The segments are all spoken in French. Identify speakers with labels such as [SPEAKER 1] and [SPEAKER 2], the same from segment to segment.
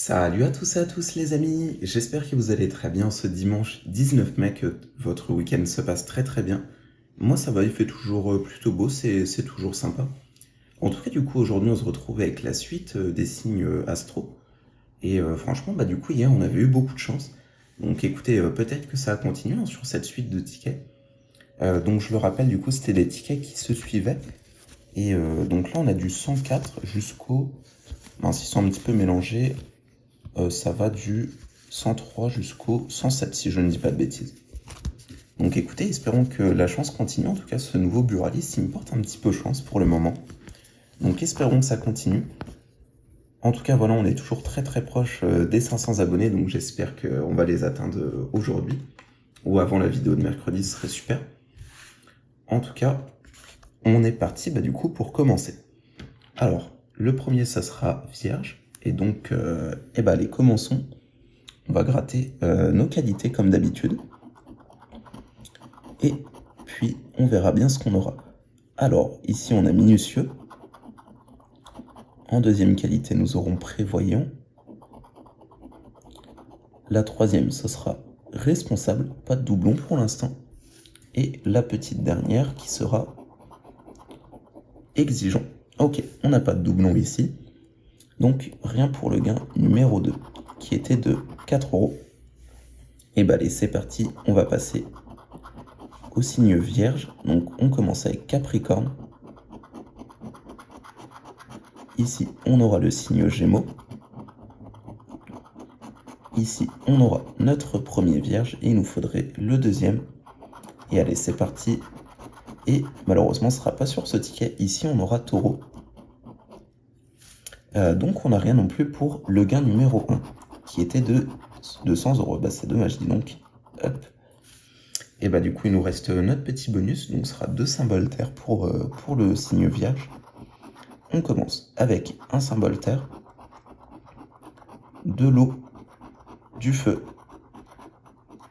[SPEAKER 1] Salut à tous et à tous les amis, j'espère que vous allez très bien ce dimanche 19 mai, que votre week-end se passe très très bien. Moi ça va, il fait toujours plutôt beau, c'est toujours sympa. En tout cas du coup aujourd'hui on se retrouve avec la suite des signes astro. Et franchement bah du coup hier on avait eu beaucoup de chance. Donc écoutez, peut-être que ça a continué hein, sur cette suite de tickets. Donc je le rappelle du coup c'était des tickets qui se suivaient. Et donc là on a du 104 jusqu'au... Mince, ils sont un petit peu mélangés. Ça va du 103 jusqu'au 107 si je ne dis pas de bêtises. Donc écoutez, espérons que la chance continue. En tout cas, ce nouveau buraliste, il me porte un petit peu chance pour le moment. Donc espérons que ça continue. En tout cas, voilà, on est toujours très très proche des 500 abonnés, donc j'espère qu'on va les atteindre aujourd'hui. Ou avant la vidéo de mercredi, ce serait super. En tout cas, on est parti du coup pour commencer. Alors, le premier, ça sera Vierge. Et donc, allez, commençons. On va gratter nos qualités comme d'habitude. Et puis, on verra bien ce qu'on aura. Alors, ici, on a minutieux. En deuxième qualité, nous aurons prévoyant. La troisième, ce sera responsable. Pas de doublon pour l'instant. Et la petite dernière qui sera exigeant. Ok, on n'a pas de doublon ici. Donc, rien pour le gain numéro 2, qui était de 4 €. Et allez, c'est parti, on va passer au signe Vierge. Donc, on commence avec Capricorne. Ici, on aura le signe Gémeaux. Ici, on aura notre premier Vierge et il nous faudrait le deuxième. Et allez, c'est parti. Et malheureusement, ce ne sera pas sur ce ticket. Ici, on aura Taureau. Donc, on n'a rien non plus pour le gain numéro 1, qui était de 200 €. C'est dommage, dis donc. Hop. Et du coup, il nous reste notre petit bonus. Donc, ce sera 2 symboles terre pour le signe Vierge. On commence avec un symbole terre, de l'eau, du feu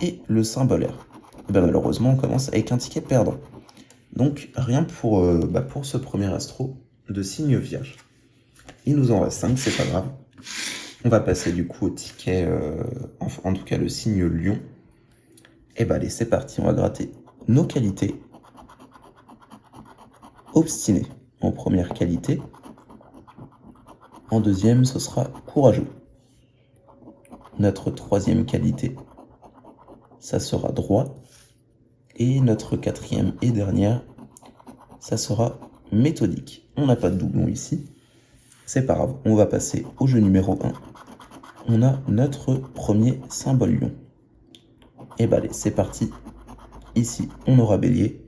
[SPEAKER 1] et le symbole air. Malheureusement, on commence avec un ticket perdant. Donc, rien pour ce premier astro de signe Vierge. Il nous en reste 5, c'est pas grave. On va passer du coup au ticket, en tout cas le signe Lion. Et allez, c'est parti, on va gratter nos qualités. Obstiné en première qualité. En deuxième, ce sera courageux. Notre troisième qualité, ça sera droit. Et notre quatrième et dernière, ça sera méthodique. On n'a pas de doublon ici. C'est pas grave, on va passer au jeu numéro 1. On a notre premier symbole lion. Et allez, c'est parti. Ici, on aura bélier.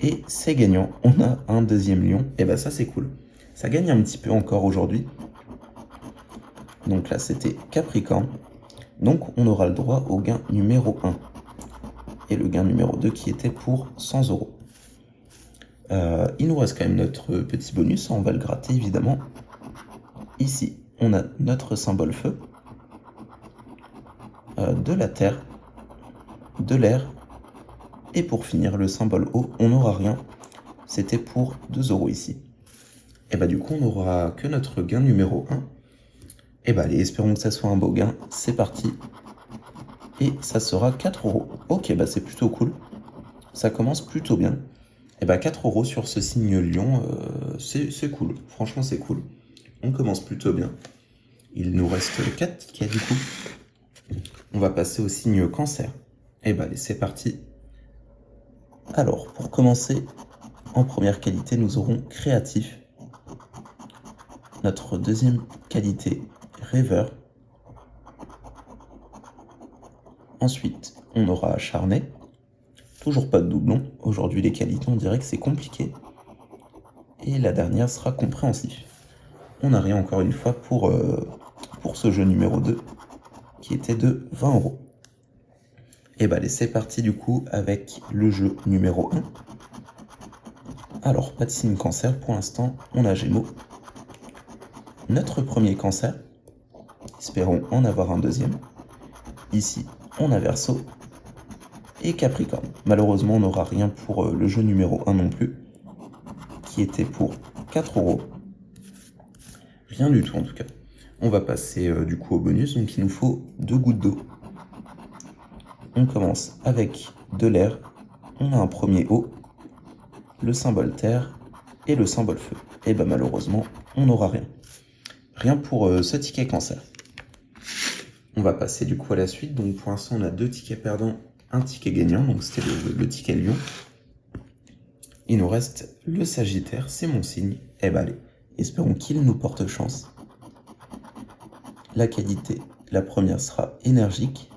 [SPEAKER 1] Et c'est gagnant, on a un deuxième lion. Et ça, c'est cool. Ça gagne un petit peu encore aujourd'hui. Donc là, c'était Capricorne. Donc, on aura le droit au gain numéro 1. Et le gain numéro 2 qui était pour 100 €. Il nous reste quand même notre petit bonus, on va le gratter évidemment. Ici, on a notre symbole feu, de la terre, de l'air, et pour finir le symbole eau, on n'aura rien, c'était pour 2 € ici. Et du coup, on n'aura que notre gain numéro 1. Et allez, espérons que ça soit un beau gain, c'est parti. Et ça sera 4 €. Ok, c'est plutôt cool, ça commence plutôt bien. 4 € sur ce signe lion, c'est cool, franchement c'est cool. On commence plutôt bien. Il nous reste 4 tickets du coup. On va passer au signe cancer. Allez, c'est parti. Alors, pour commencer, en première qualité, nous aurons créatif. Notre deuxième qualité, rêveur. Ensuite, on aura acharné. Toujours pas de doublon. Aujourd'hui, les qualités, on dirait que c'est compliqué. Et la dernière sera compréhensif. On n'a rien encore une fois pour ce jeu numéro 2, qui était de 20 €. Allez, c'est parti du coup avec le jeu numéro 1. Alors, pas de signe cancer pour l'instant, on a Gémeaux. Notre premier cancer, espérons en avoir un deuxième. Ici, on a Verseau et Capricorne. Malheureusement, on n'aura rien pour le jeu numéro 1 non plus, qui était pour 4 €. Rien du tout en tout cas. On va passer du coup au bonus, donc il nous faut 2 gouttes d'eau. On commence avec de l'air, on a un premier eau, le symbole terre et le symbole feu. Et ben malheureusement, on n'aura rien. Rien pour ce ticket cancer. On va passer du coup à la suite, donc pour l'instant on a 2 tickets perdants, un ticket gagnant, donc c'était le ticket lion. Il nous reste le sagittaire, c'est mon signe. Et ben allez, espérons qu'il nous porte chance. La qualité, la première sera énergique.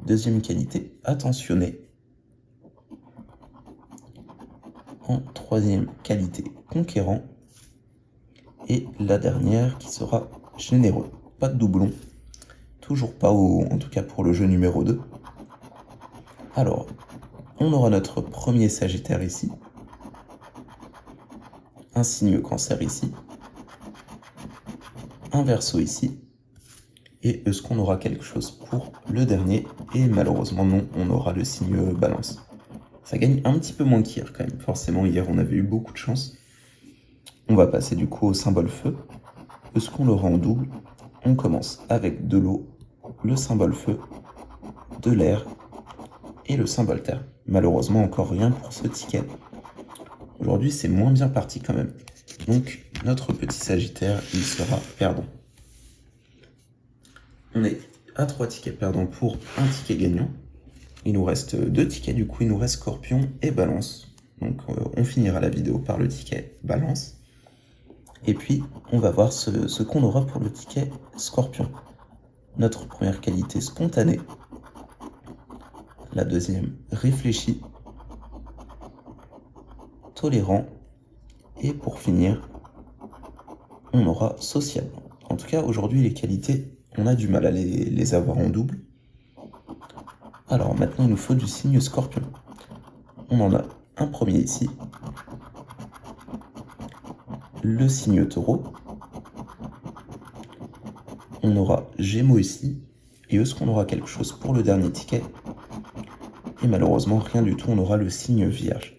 [SPEAKER 1] Deuxième qualité, attentionné. En troisième qualité, conquérant. Et la dernière qui sera généreux. Pas de doublon. Toujours pas en tout cas pour le jeu numéro 2. Alors, on aura notre premier sagittaire ici. Un signe cancer ici. Un verseau ici. Et est-ce qu'on aura quelque chose pour le dernier? Et malheureusement non, on aura le signe balance. Ça gagne un petit peu moins qu'hier quand même. Forcément hier on avait eu beaucoup de chance. On va passer du coup au symbole feu. Est-ce qu'on l'aura en double? On commence avec de l'eau, le symbole feu, de l'air et le symbole terre. Malheureusement encore rien pour ce ticket. Aujourd'hui c'est moins bien parti quand même. Donc notre petit sagittaire il sera perdant. On est à 3 tickets perdants pour un ticket gagnant. Il nous reste 2 tickets, du coup il nous reste scorpion et balance. Donc on finira la vidéo par le ticket balance. Et puis on va voir ce qu'on aura pour le ticket scorpion. Notre première qualité spontanée. La deuxième réfléchi. Tolérant. Et pour finir, on aura sociable. En tout cas aujourd'hui les qualités, on a du mal à les avoir en double. Alors maintenant il nous faut du signe scorpion. On en a un premier ici. Le signe taureau. On aura gémeaux ici. Et est-ce qu'on aura quelque chose pour le dernier ticket? Et malheureusement rien du tout, on aura le signe vierge.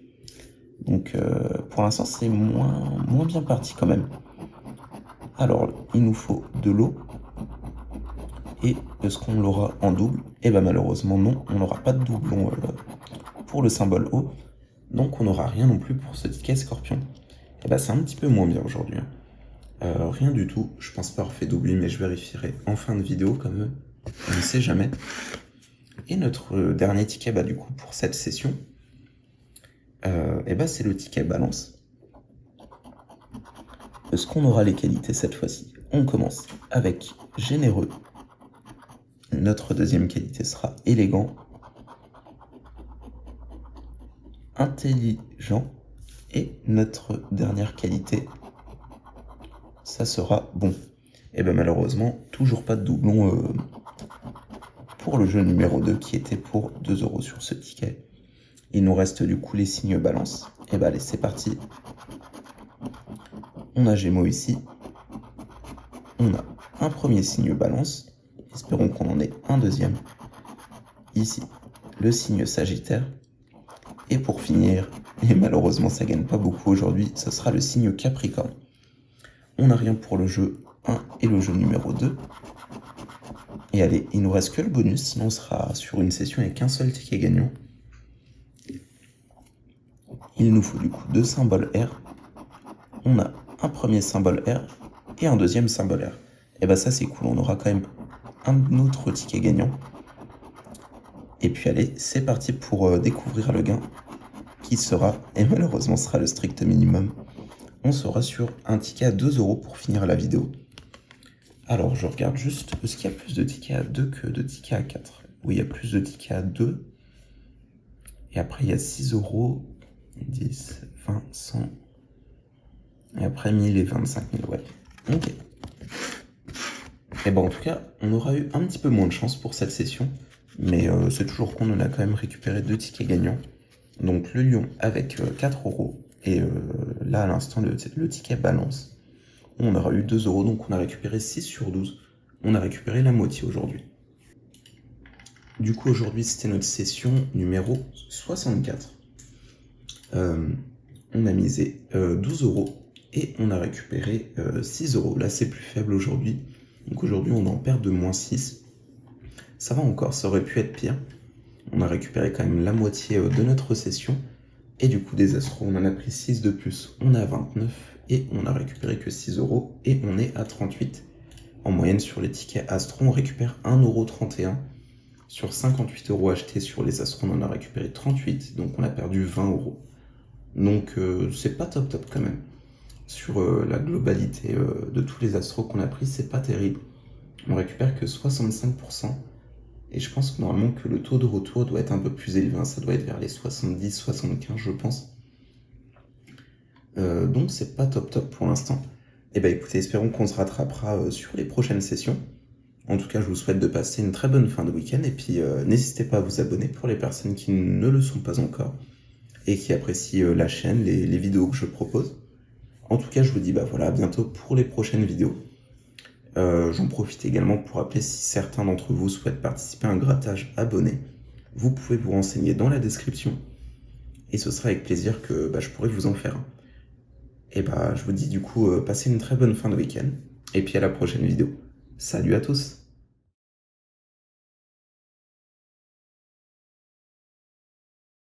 [SPEAKER 1] Donc pour l'instant c'est moins bien parti quand même. Alors il nous faut de l'eau. Et est-ce qu'on l'aura en double? Et bien malheureusement non, on n'aura pas de doublon pour le symbole eau. Donc on n'aura rien non plus pour ce ticket scorpion. Et bien c'est un petit peu moins bien aujourd'hui. Rien du tout, je pense pas avoir fait d'oubli, mais je vérifierai en fin de vidéo comme on ne sait jamais. Et notre dernier ticket du coup pour cette session, et c'est le ticket balance. Est-ce qu'on aura les qualités cette fois-ci? On commence avec généreux. Notre deuxième qualité sera élégant, intelligent, et notre dernière qualité, ça sera bon. Et bien malheureusement, toujours pas de doublon pour le jeu numéro 2 qui était pour 2 € sur ce ticket. Il nous reste du coup les signes balance. Et bien allez, c'est parti. On a gémeaux ici. On a un premier signe balance. Espérons qu'on en ait un deuxième. Ici, le signe sagittaire. Et pour finir, et malheureusement ça gagne pas beaucoup aujourd'hui, ce sera le signe capricorne. On n'a rien pour le jeu 1 et le jeu numéro 2. Et allez, il nous reste que le bonus, sinon on sera sur une session avec un seul ticket gagnant. Il nous faut du coup 2 symboles R. On a un premier symbole R et un deuxième symbole R. Et bah ça c'est cool, on aura quand même un autre ticket gagnant. Et puis allez, c'est parti pour découvrir le gain qui sera, et malheureusement sera le strict minimum. On sera sur un ticket à 2 € pour finir la vidéo. Alors je regarde juste, est-ce qu'il y a plus de tickets à 2 que de tickets à 4? Oui, il y a plus de tickets à 2. Et après il y a 6 €, 10, 20, 100. Et après 1000 et 25 000, ouais. Ok. Et en tout cas, on aura eu un petit peu moins de chance pour cette session. Mais c'est toujours con, on a quand même récupéré 2 tickets gagnants. Donc le lion avec 4 €. Et là, à l'instant, le ticket balance. On aura eu 2 €, donc on a récupéré 6 sur 12. On a récupéré la moitié aujourd'hui. Du coup, aujourd'hui, c'était notre session numéro 64. On a misé 12 €. et on a récupéré 6 euros. Là, c'est plus faible aujourd'hui. Donc aujourd'hui, on est en perte de moins 6. Ça va encore, ça aurait pu être pire. On a récupéré quand même la moitié de notre session. Et du coup, des astros, on en a pris 6 de plus. On est à 29 et on a récupéré que 6 euros et on est à 38. En moyenne, sur les tickets astro, on récupère 1,31 €. Sur 58 euros achetés sur les astros, on en a récupéré 38. Donc on a perdu 20 euros. Donc c'est pas top top quand même. Sur la globalité de tous les astros qu'on a pris, c'est pas terrible. On récupère que 65%. Et je pense normalement que le taux de retour doit être un peu plus élevé. Ça doit être vers les 70-75, je pense. Donc c'est pas top top pour l'instant. Et bah écoutez, espérons qu'on se rattrapera sur les prochaines sessions. En tout cas, je vous souhaite de passer une très bonne fin de week-end. Et puis n'hésitez pas à vous abonner pour les personnes qui ne le sont pas encore et qui apprécient la chaîne, les vidéos que je propose. En tout cas, je vous dis bah voilà, à bientôt pour les prochaines vidéos. J'en profite également pour rappeler si certains d'entre vous souhaitent participer à un grattage abonné, vous pouvez vous renseigner dans la description et ce sera avec plaisir que je pourrai vous en faire un. Et je vous dis du coup, passez une très bonne fin de week-end et puis à la prochaine vidéo. Salut à tous!